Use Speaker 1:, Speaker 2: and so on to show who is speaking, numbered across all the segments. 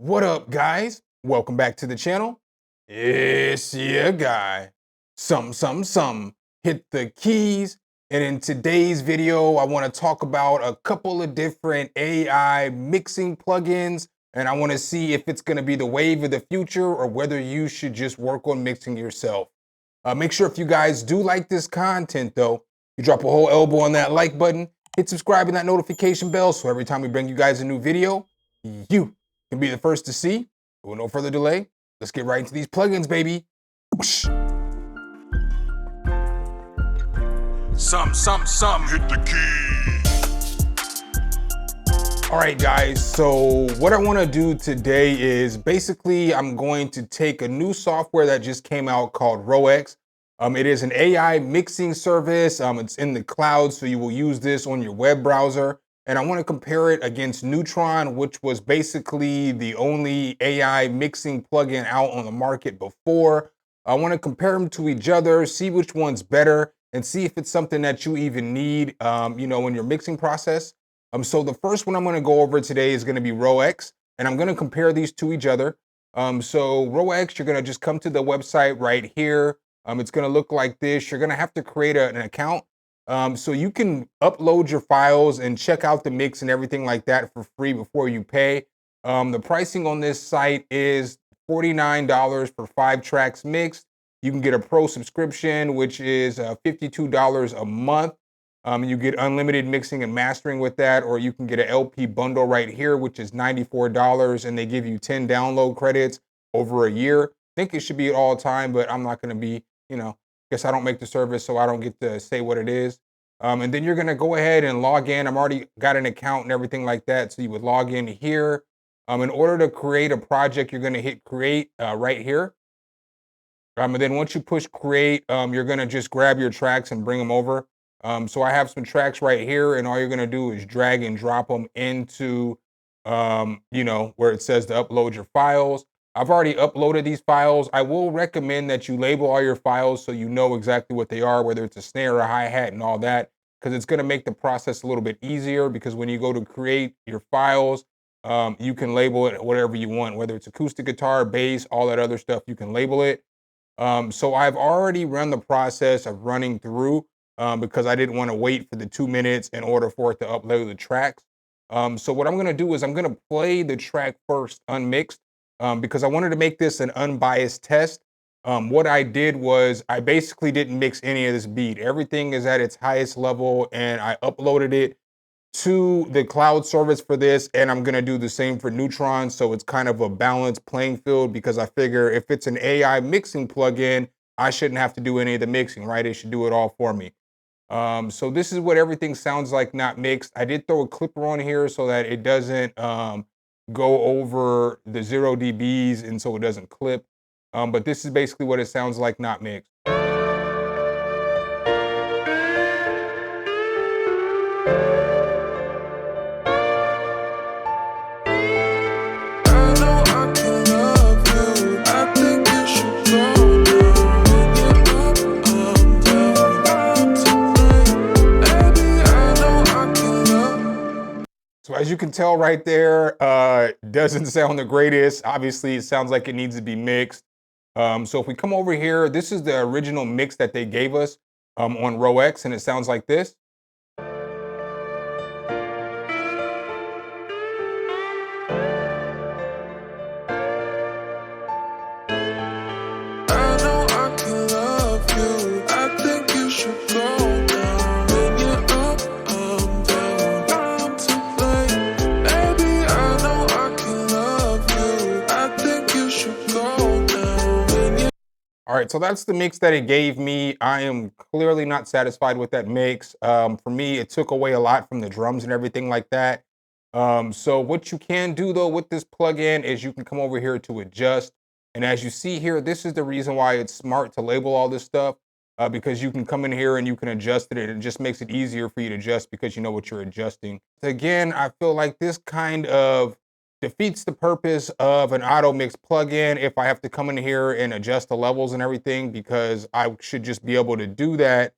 Speaker 1: What up, guys? Welcome back to the channel. It's your guy, Some. Hit the keys. And in today's video, I want to talk about a couple of different AI mixing plugins. And I want to see if it's going to be the wave of the future or whether you should just work on mixing yourself. Make sure if you guys do like this content, though, you drop a whole elbow on that like button, hit subscribe and that notification bell so every time we bring you guys a new video, you can be the first to see. With no further delay, let's get right into these plugins, baby. Whoosh. Some, hit the key. All right, guys, so what I wanna do today is basically I'm going to take a new software that just came out called RoEx. It is an AI mixing service. It's in the cloud, so you will use this on your web browser. And I want to compare it against Neutron, which was basically the only AI mixing plugin out on the market before. I want to compare them to each other, see which one's better, and see if it's something that you even need, in your mixing process. So the first one I'm going to go over today is going to be RoEx, and I'm going to compare these to each other. So RoEx, you're going to just come to the website right here. It's going to look like this. You're going to have to create an account. So you can upload your files and check out the mix and everything like that for free before you pay. The pricing on this site is $49 for 5 tracks mixed. You can get a pro subscription, which is $52 a month. You get unlimited mixing and mastering with that, or you can get an LP bundle right here, which is $94, and they give you 10 download credits over a year. I think it should be at all time, but I'm not going to be, guess I don't make the service, so I don't get to say what it is. And then you're going to go ahead and log in. I'm already got an account and everything like that. So you would log in here. In order to create a project, you're going to hit create right here. And then once you push create, you're going to just grab your tracks and bring them over. So I have some tracks right here, and all you're going to do is drag and drop them into, where it says to upload your files. I've already uploaded these files. I will recommend that you label all your files so you know exactly what they are, whether it's a snare or a hi-hat and all that, because it's going to make the process a little bit easier, because when you go to create your files, you can label it whatever you want, whether it's acoustic guitar, bass, all that other stuff, you can label it. So I've already run the process of running through because I didn't want to wait for the 2 minutes in order for it to upload the tracks. So what I'm going to do is I'm going to play the track first unmixed. Because I wanted to make this an unbiased test. What I did was I basically didn't mix any of this beat. Everything is at its highest level, and I uploaded it to the cloud service for this, and I'm gonna do the same for Neutron, so it's kind of a balanced playing field, because I figure if it's an AI mixing plugin, I shouldn't have to do any of the mixing, right? It should do it all for me. So this is what everything sounds like not mixed. I did throw a clipper on here so that it doesn't go over the 0 dBs, and so it doesn't clip. But this is basically what it sounds like not mixed. So as you can tell right there, doesn't sound the greatest. Obviously, it sounds like it needs to be mixed. So if we come over here, this is the original mix that they gave us on RoEx, and it sounds like this. All right, so that's the mix that it gave me. I am clearly not satisfied with that mix. For me, it took away a lot from the drums and everything like that. So what you can do though with this plugin is you can come over here to adjust. And as you see here, this is the reason why it's smart to label all this stuff, because you can come in here and you can adjust it, and it just makes it easier for you to adjust because you know what you're adjusting. Again, I feel like this kind of defeats the purpose of an Automix plugin if I have to come in here and adjust the levels and everything, because I should just be able to do that.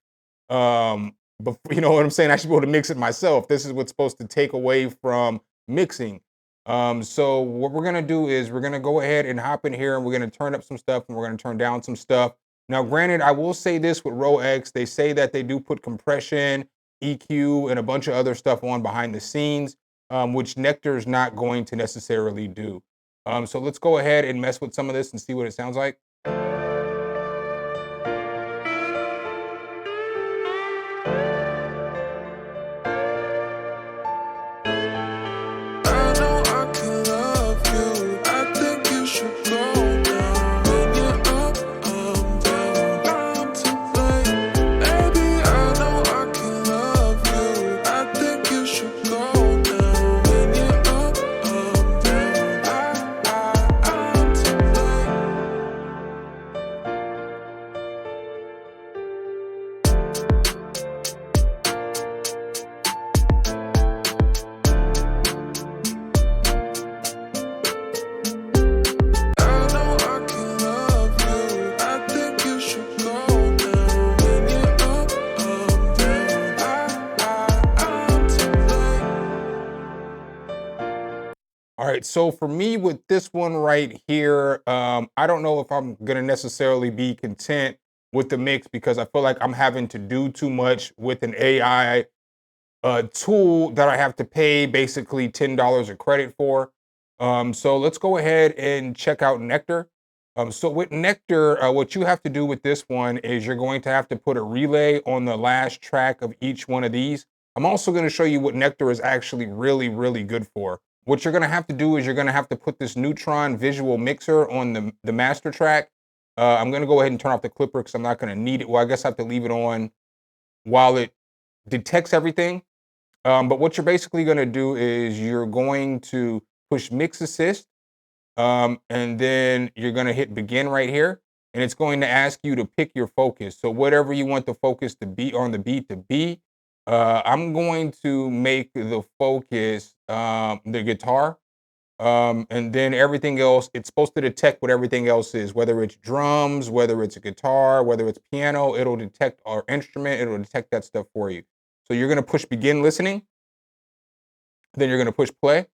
Speaker 1: But you know what I'm saying? I should be able to mix it myself. This is what's supposed to take away from mixing. So what we're gonna do is we're gonna go ahead and hop in here and we're gonna turn up some stuff and we're gonna turn down some stuff. Now, granted, I will say this with RoEx, they say that they do put compression, EQ, and a bunch of other stuff on behind the scenes, which Nectar is not going to necessarily do. So let's go ahead and mess with some of this and see what it sounds like. All right, so for me with this one right here, I don't know if I'm gonna necessarily be content with the mix because I feel like I'm having to do too much with an AI tool that I have to pay basically $10 a credit for. So let's go ahead and check out Nectar. So with Nectar, what you have to do with this one is you're going to have to put a relay on the last track of each one of these. I'm also going to show you what Nectar is actually really, really good for. What you're going to have to do is you're going to have to put this Neutron visual mixer on the master track. I'm going to go ahead and turn off the clipper because I'm not going to need it. Well, I guess I have to leave it on while it detects everything. But what you're basically going to do is you're going to push mix assist, and then you're going to hit begin right here. And it's going to ask you to pick your focus. So whatever you want the focus to be on the beat to be, I'm going to make the focus the guitar. And then everything else, it's supposed to detect what everything else is, whether it's drums, whether it's a guitar, whether it's piano, it'll detect our instrument, it'll detect that stuff for you. So you're gonna push begin listening, then you're gonna push play.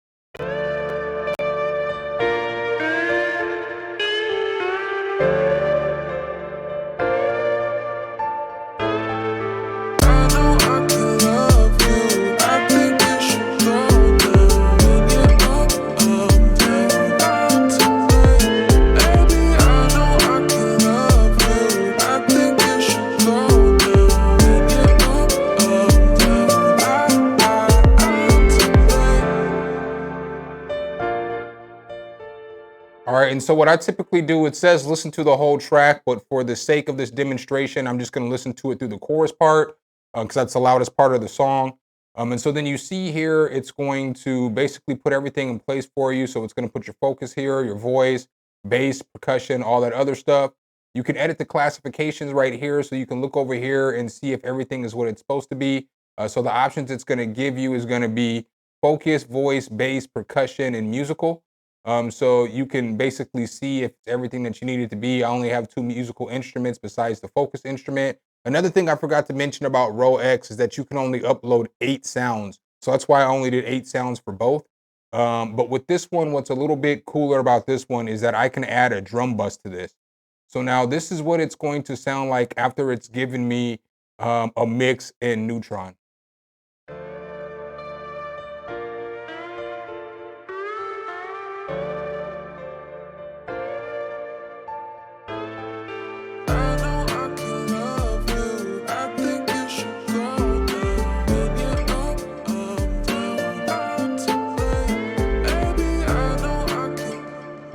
Speaker 1: All right, and so what I typically do, it says listen to the whole track, but for the sake of this demonstration, I'm just gonna listen to it through the chorus part, because that's the loudest part of the song. And so then you see here, it's going to basically put everything in place for you. So it's gonna put your focus here, your voice, bass, percussion, all that other stuff. You can edit the classifications right here, so you can look over here and see if everything is what it's supposed to be. So the options it's gonna give you is gonna be focus, voice, bass, percussion, and musical. So you can basically see if it's everything that you need it to be. I only have two musical instruments besides the focus instrument. Another thing I forgot to mention about RoEx is that you can only upload 8 sounds. So that's why I only did 8 sounds for both. But with this one, what's a little bit cooler about this one is that I can add a drum bus to this. So now this is what it's going to sound like after it's given me a mix in Neutron.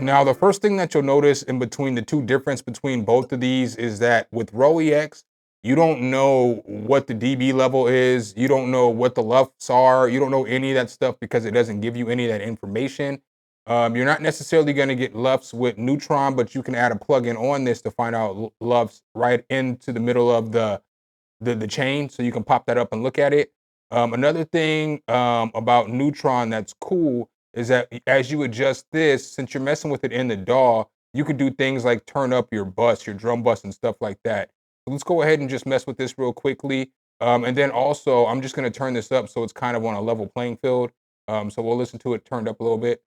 Speaker 1: Now, the first thing that you'll notice in between the two difference between both of these is that with RoEx, you don't know what the dB level is. You don't know what the LUFS are. You don't know any of that stuff because it doesn't give you any of that information. You're not necessarily going to get LUFS with Neutron, but you can add a plugin on this to find out LUFS right into the middle of the chain. So you can pop that up and look at it. Another thing about Neutron that's cool is that as you adjust this, since you're messing with it in the DAW, you could do things like turn up your bus, your drum bus and stuff like that. So let's go ahead and just mess with this real quickly. And then also, I'm just gonna turn this up so it's kind of on a level playing field. So we'll listen to it turned up a little bit.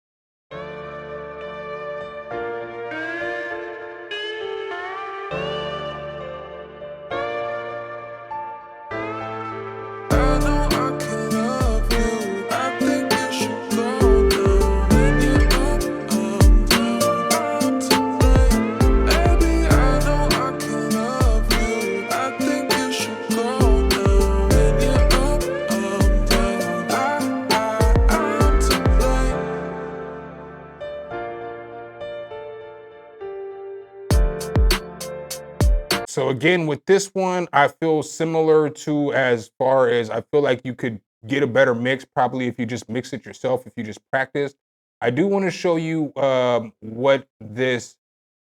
Speaker 1: So again, with this one, I feel similar to as far as I feel like you could get a better mix probably if you just mix it yourself, if you just practice. I do want to show you what this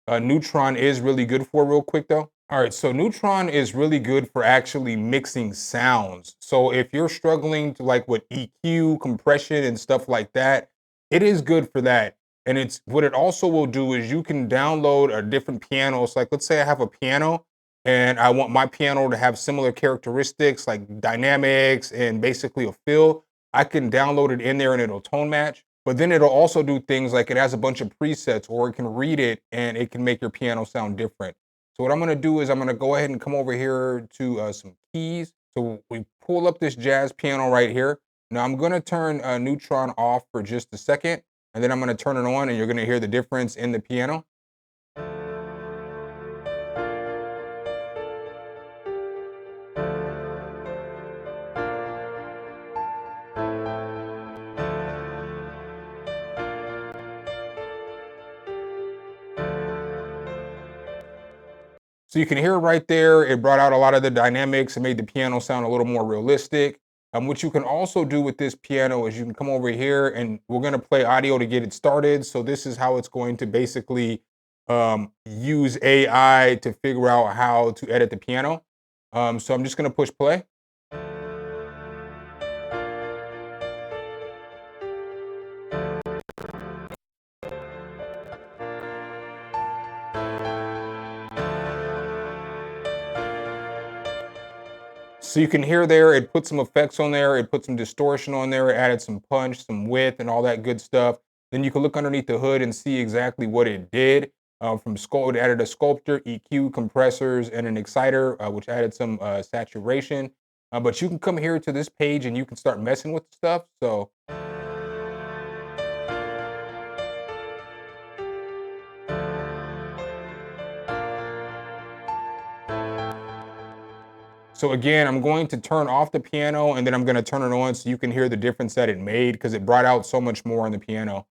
Speaker 1: Neutron is really good for real quick though. All right, so Neutron is really good for actually mixing sounds. So if you're struggling to like with EQ, compression and stuff like that, it is good for that. And it's what it also will do is you can download a different piano. So like let's say I have a piano and I want my piano to have similar characteristics like dynamics and basically a feel. I can download it in there and it'll tone match. But then it'll also do things like it has a bunch of presets or it can read it and it can make your piano sound different. So what I'm gonna do is I'm gonna go ahead and come over here to some keys. So we pull up this jazz piano right here. Now I'm gonna turn Neutron off for just a second and then I'm gonna turn it on and you're gonna hear the difference in the piano. So you can hear right there, it brought out a lot of the dynamics and made the piano sound a little more realistic. What you can also do with this piano is you can come over here and we're gonna play audio to get it started. So this is how it's going to basically use AI to figure out how to edit the piano. So I'm just gonna push play. So you can hear there, it put some effects on there, it put some distortion on there, it added some punch, some width, and all that good stuff. Then you can look underneath the hood and see exactly what it did. From sculpt, it added a sculptor, EQ, compressors, and an exciter, which added some saturation. But you can come here to this page and you can start messing with the stuff. So again, I'm going to turn off the piano and then I'm going to turn it on so you can hear the difference that it made because it brought out so much more on the piano.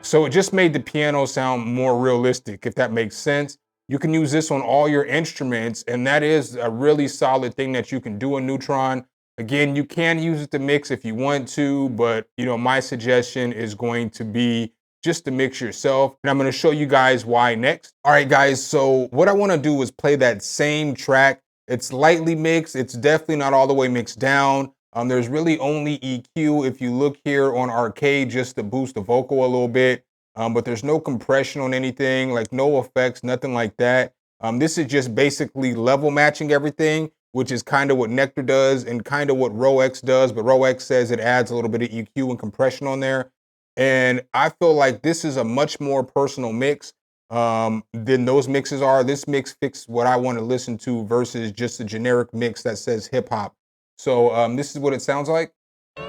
Speaker 1: So it just made the piano sound more realistic, if that makes sense. You can use this on all your instruments, and that is a really solid thing that you can do in Neutron. Again, you can use it to mix if you want to, but my suggestion is going to be just to mix yourself. And I'm gonna show you guys why next. All right, guys, so what I wanna do is play that same track. It's lightly mixed, it's definitely not all the way mixed down. There's really only EQ if you look here on Arcade just to boost the vocal a little bit, but there's no compression on anything, like no effects, nothing like that. This is just basically level matching everything, which is kind of what Nectar does and kind of what RoEx does, but RoEx says it adds a little bit of EQ and compression on there. And I feel like this is a much more personal mix than those mixes are. This mix fits what I want to listen to versus just a generic mix that says hip hop. So this is what it sounds like.
Speaker 2: I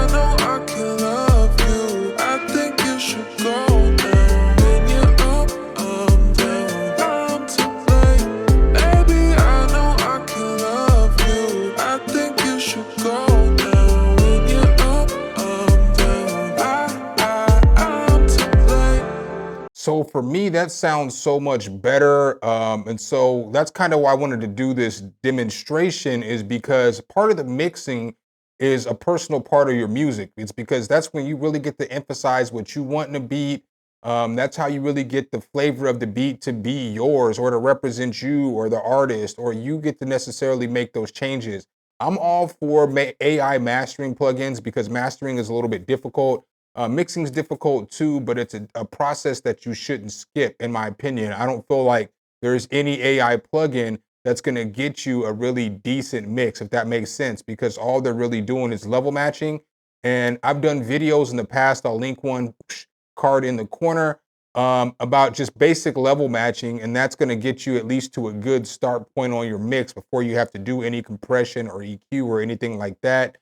Speaker 2: know I can love you. I think you should go now. When you're up, I'm down. I'm to blame. Baby, I know I can love you. I think you should go now. When you're up, I'm down. I'm to blame.
Speaker 1: So for me, that sounds so much better. And so that's kind of why I wanted to do this demonstration is because part of the mixing is a personal part of your music. It's because that's when you really get to emphasize what you want in a beat. That's how you really get the flavor of the beat to be yours or to represent you or the artist, or you get to necessarily make those changes. I'm all for AI mastering plugins because mastering is a little bit difficult. Mixing is difficult too, but it's a process that you shouldn't skip, in my opinion. I don't feel like there's any AI plugin that's gonna get you a really decent mix, if that makes sense, because all they're really doing is level matching. And I've done videos in the past, I'll link one card in the corner, about just basic level matching, and that's going to get you at least to a good start point on your mix before you have to do any compression or EQ or anything like that.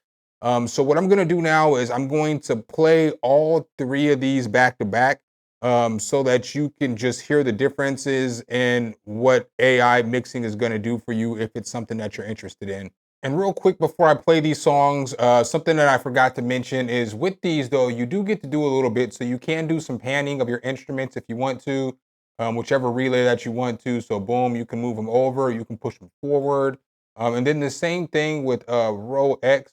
Speaker 1: So what I'm going to do now is I'm going to play all three of these back to back, so that you can just hear the differences in what AI mixing is going to do for you if it's something that you're interested in. And real quick before I play these songs, something that I forgot to mention is with these though, you do get to do a little bit. So you can do some panning of your instruments if you want to, whichever relay that you want to. So boom, you can move them over, you can push them forward. And then the same thing with RoEx.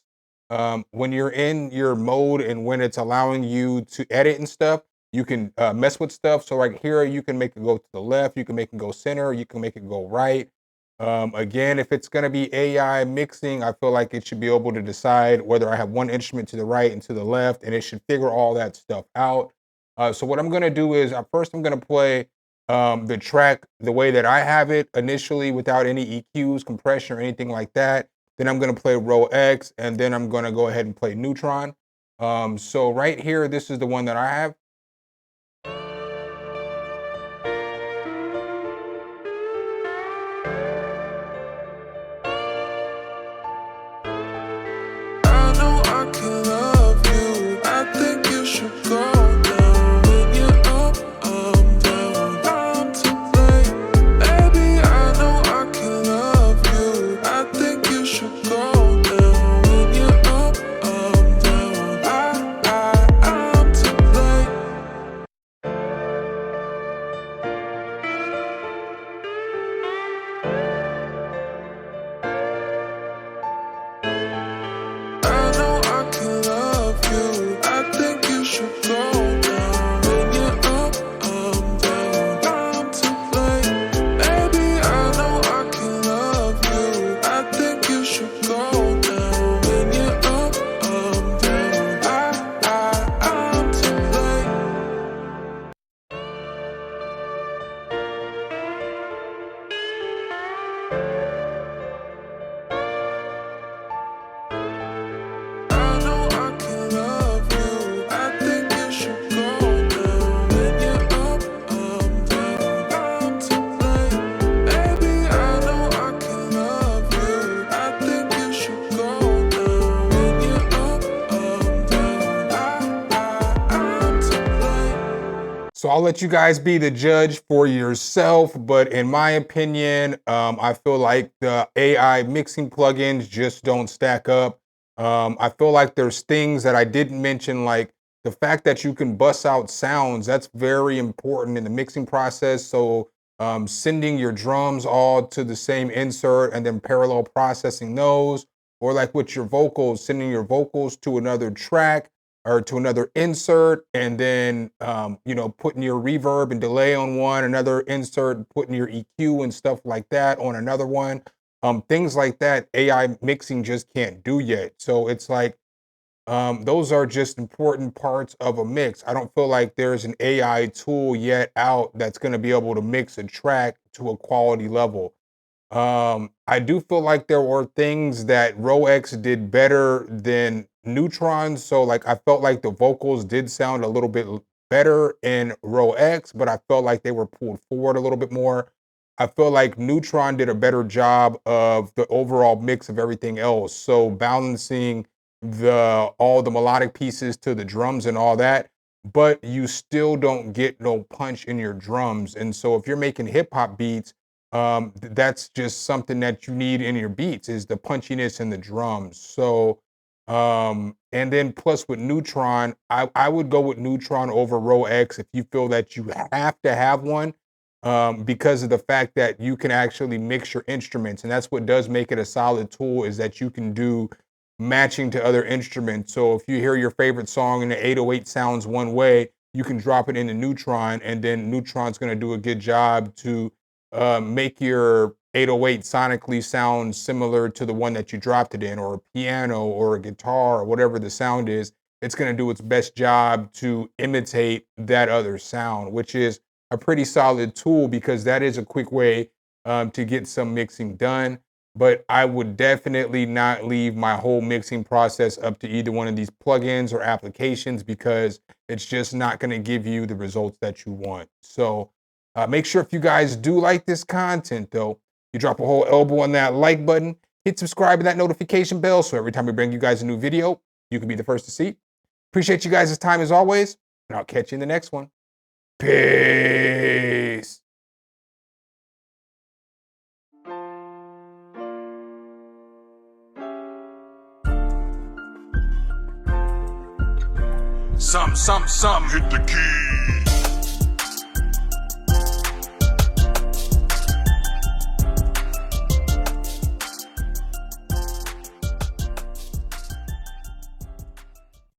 Speaker 1: When you're in your mode and when it's allowing you to edit and stuff, you can mess with stuff. So like here, you can make it go to the left, you can make it go center, you can make it go right. Again, if it's going to be AI mixing, I feel like it should be able to decide whether I have one instrument to the right and to the left, and it should figure all that stuff out. So what I'm going to do is first I'm going to play the track the way that I have it initially without any EQs, compression, or anything like that. Then I'm going to play RoEx, and then I'm going to go ahead and play Neutron. So right here, this is the one that I have.
Speaker 2: I know I can love you. I think you should go now. When you're up, I'm down. I'm to blame. Baby, I know I can love you. I think you should go now. When you're up, I'm down. I'm to blame. I know I can love you. I think you should go now. When you're up, I'm down. I'm to blame. Baby, I know I can love you. I think you should go now. When you're up, I'm down. I'm to blame. I know I can love you. I think you should go now. When you're up, I'm down. I'm to blame. Baby, I know I can love you. I think you should go now. When you're up, I'm down. I'm to blame.
Speaker 1: So I'll let you guys be the judge for yourself, but in my opinion, I feel like the AI mixing plugins just don't stack up. I feel like there's things that I didn't mention, like the fact that you can bust out sounds. That's very important in the mixing process. So sending your drums all to the same insert and then parallel processing those, or like with your vocals, sending your vocals to another track or to another insert, and then putting your reverb and delay on one, another insert, putting your EQ and stuff like that on another one. Things like that, AI mixing just can't do yet. So it's like those are just important parts of a mix. I don't feel like there's an AI tool yet out that's going to be able to mix a track to a quality level. I do feel like there were things that RoEx did better than Neutron. So like I felt like the vocals did sound a little bit better in RoEx, but I felt like they were pulled forward a little bit more. I feel like Neutron did a better job of the overall mix of everything else. So balancing the all the melodic pieces to the drums and all that, but you still don't get no punch in your drums. And so if you're making hip hop beats, that's just something that you need in your beats is the punchiness in the drums. So and then plus with Neutron, I would go with Neutron over RoEx if you feel that you have to have one, because of the fact that you can actually mix your instruments, and that's what does make it a solid tool, is that you can do matching to other instruments. So if you hear your favorite song and the 808 sounds one way, you can drop it into Neutron, and then Neutron's going to do a good job to make your 808 sonically sound similar to the one that you dropped it in, or a piano or a guitar or whatever the sound is. It's going to do its best job to imitate that other sound, which is a pretty solid tool because that is a quick way to get some mixing done. but I would definitely not leave my whole mixing process up to either one of these plugins or applications, because it's just not going to give you the results that you want. So make sure, if you guys do like this content though, you drop a whole elbow on that like button, hit subscribe and that notification bell, so every time we bring you guys a new video, you can be the first to see. Appreciate you guys' time as always, and I'll catch you in the next one. Peace.
Speaker 2: Some hit the key.